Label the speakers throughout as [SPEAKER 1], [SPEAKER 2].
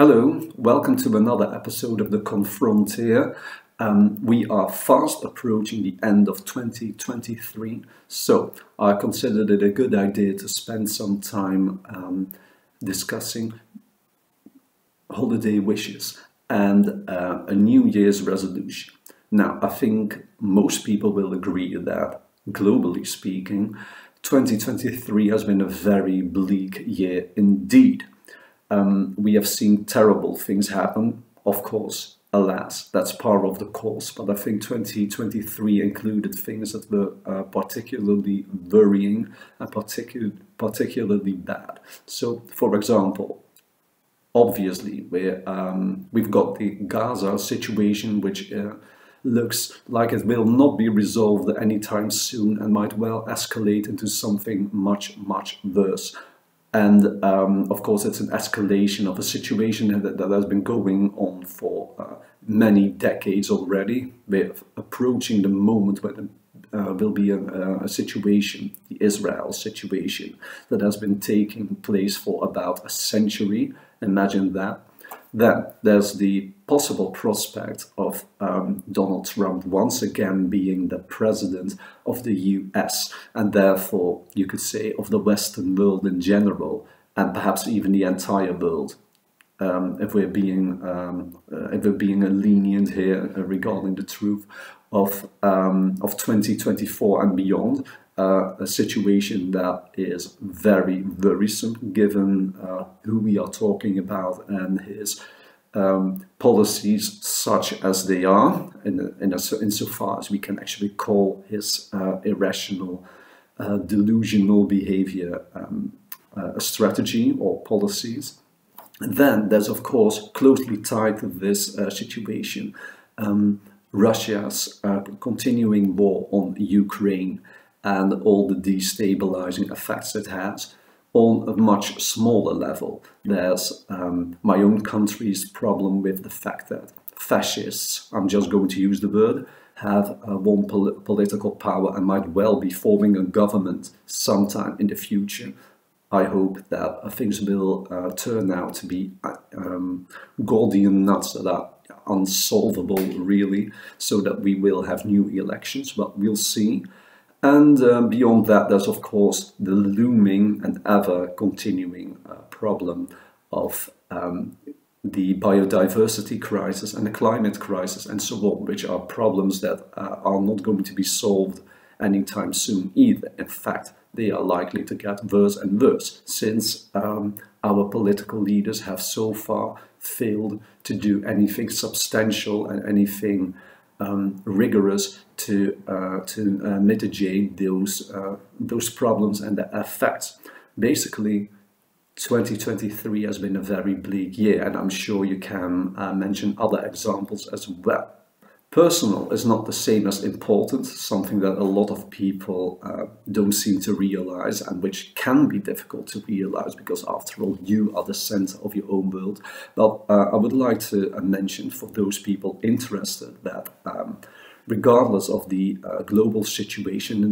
[SPEAKER 1] Hello, welcome to another episode of the Confrontier. We are fast approaching the end of 2023, so I considered it a good idea to spend some time discussing holiday wishes and a New Year's resolution. Now, I think most people will agree that, globally speaking, 2023 has been a very bleak year indeed. We have seen terrible things happen, of course, alas, that's part of the course, but I think 2023 included things that were particularly worrying and particularly bad. So, for example, obviously, we've got the Gaza situation, which looks like it will not be resolved anytime soon and might well escalate into something much, much worse. And of course, it's an escalation of a situation that has been going on for many decades already. We're approaching the moment when there will be a situation, the Israel situation, that has been taking place for about a century. Imagine that. Then there's the possible prospect of Donald Trump once again being the president of the US, and therefore you could say of the Western world in general, and perhaps even the entire world, if we're being lenient here regarding the truth of 2024 and beyond. A situation that is very worrisome given who we are talking about and his policies such as they are, insofar as we can actually call his irrational, delusional behavior a strategy or policies. Then there's, of course, closely tied to this situation, Russia's continuing war on Ukraine and all the destabilizing effects it has. On a much smaller level, there's my own country's problem with the fact that fascists, I'm just going to use the word, have won political power and might well be forming a government sometime in the future. I hope that things will turn out to be Gordian nuts that are unsolvable, really, so that we will have new elections, but we'll see. And beyond that, there's of course the looming and ever continuing problem of the biodiversity crisis and the climate crisis and so on, which are problems that are not going to be solved anytime soon either. In fact, they are likely to get worse and worse, since our political leaders have so far failed to do anything substantial and anything rigorous to mitigate those problems and their effects. Basically, 2023 has been a very bleak year, and I'm sure you can mention other examples as well. Personal is not the same as important, something that a lot of people don't seem to realize, and which can be difficult to realize because, after all, you are the center of your own world. But I would like to mention, for those people interested, that regardless of the global situation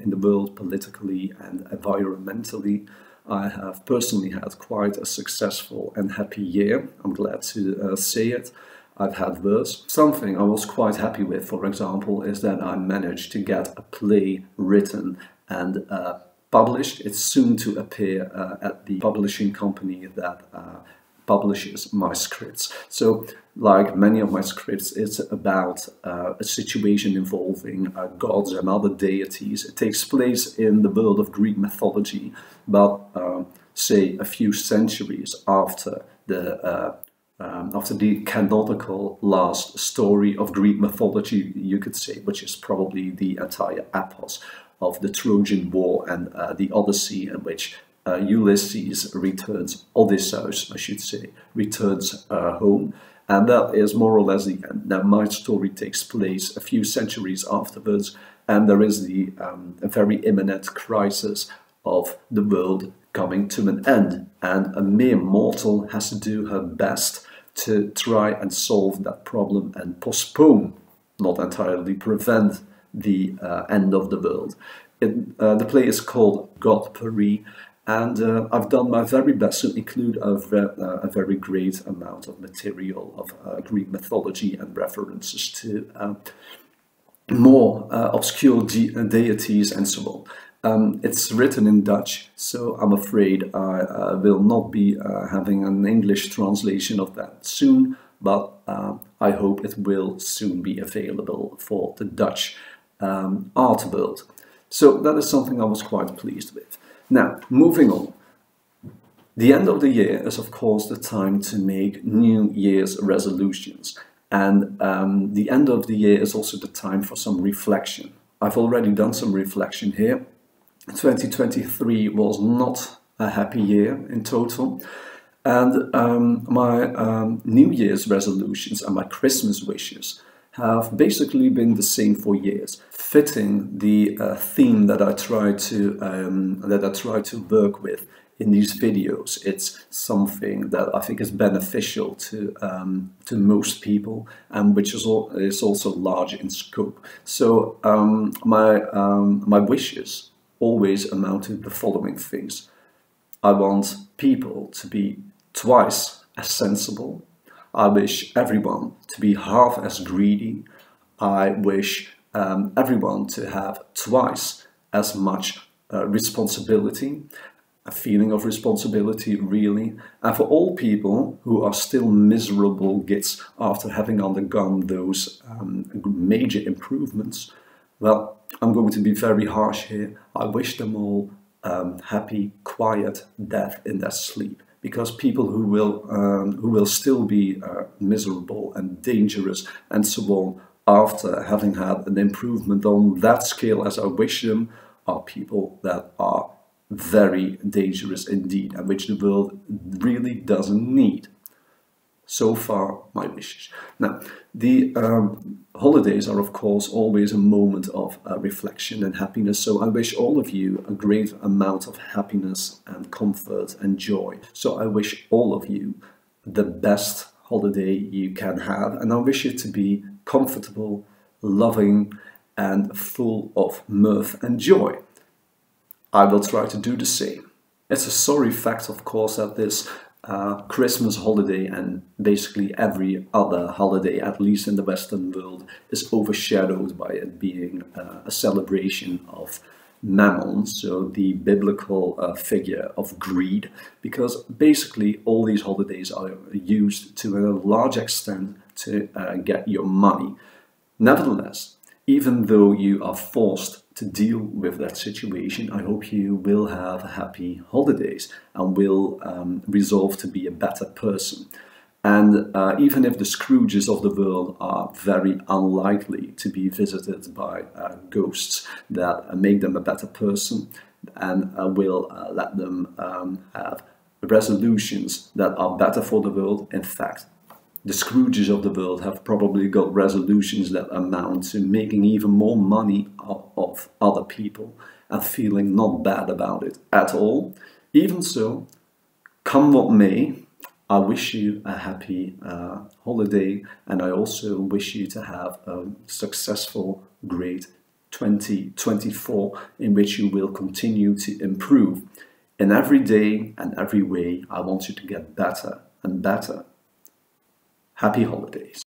[SPEAKER 1] in the world, politically and environmentally, I have personally had quite a successful and happy year. I'm glad to say it. I've had worse. Something I was quite happy with, for example, is that I managed to get a play written and published. It's soon to appear at the publishing company that publishes my scripts. So, like many of my scripts, it's about a situation involving gods and other deities. It takes place in the world of Greek mythology, but say a few centuries after the canonical last story of Greek mythology, you could say, which is probably the entire epos of the Trojan War and the Odyssey, in which Ulysses returns, Odysseus, I should say, returns home. And that is more or less the end. Now, my story takes place a few centuries afterwards, and there is the a very imminent crisis of the world coming to an end, and a mere mortal has to do her best to try and solve that problem and postpone, not entirely prevent, the end of the world. The play is called Godperi, And I've done my very best to include a very great amount of material of Greek mythology and references to more obscure deities and so on. It's written in Dutch, so I'm afraid I will not be having an English translation of that soon, but I hope it will soon be available for the Dutch art world. So that is something I was quite pleased with. Now, moving on. The end of the year is, of course, the time to make New Year's resolutions. And the end of the year is also the time for some reflection. I've already done some reflection here. 2023 was not a happy year in total. And my New Year's resolutions and my Christmas wishes have basically been the same for years, fitting the theme that I try to work with in these videos. It's something that I think is beneficial to most people, and which is also large in scope. So my wishes always amount to the following things. I want people to be twice as sensible. I wish everyone to be half as greedy. I wish everyone to have twice as much responsibility, a feeling of responsibility really. And for all people who are still miserable gits after having undergone those major improvements, well, I'm going to be very harsh here. I wish them all happy, quiet death in their sleep. Because people who will still be miserable and dangerous and so on after having had an improvement on that scale as I wish them are people that are very dangerous indeed, and which the world really doesn't need. So far, my wishes. Now, the holidays are, of course, always a moment of reflection and happiness. So I wish all of you a great amount of happiness and comfort and joy. So I wish all of you the best holiday you can have. And I wish it to be comfortable, loving, and full of mirth and joy. I will try to do the same. It's a sorry fact, of course, that this Christmas holiday and basically every other holiday, at least in the Western world, is overshadowed by it being a celebration of Mammon, so the biblical figure of greed, because basically all these holidays are used to a large extent to get your money. Nevertheless, even though you are forced to deal with that situation, I hope you will have happy holidays and will resolve to be a better person. And even if the Scrooges of the world are very unlikely to be visited by ghosts that make them a better person and will let them have resolutions that are better for the world, in fact, the Scrooges of the world have probably got resolutions that amount to making even more money of other people and feeling not bad about it at all. Even so, come what may, I wish you a happy holiday, and I also wish you to have a successful, great 2024 in which you will continue to improve. In every day and every way, I want you to get better and better. Happy holidays.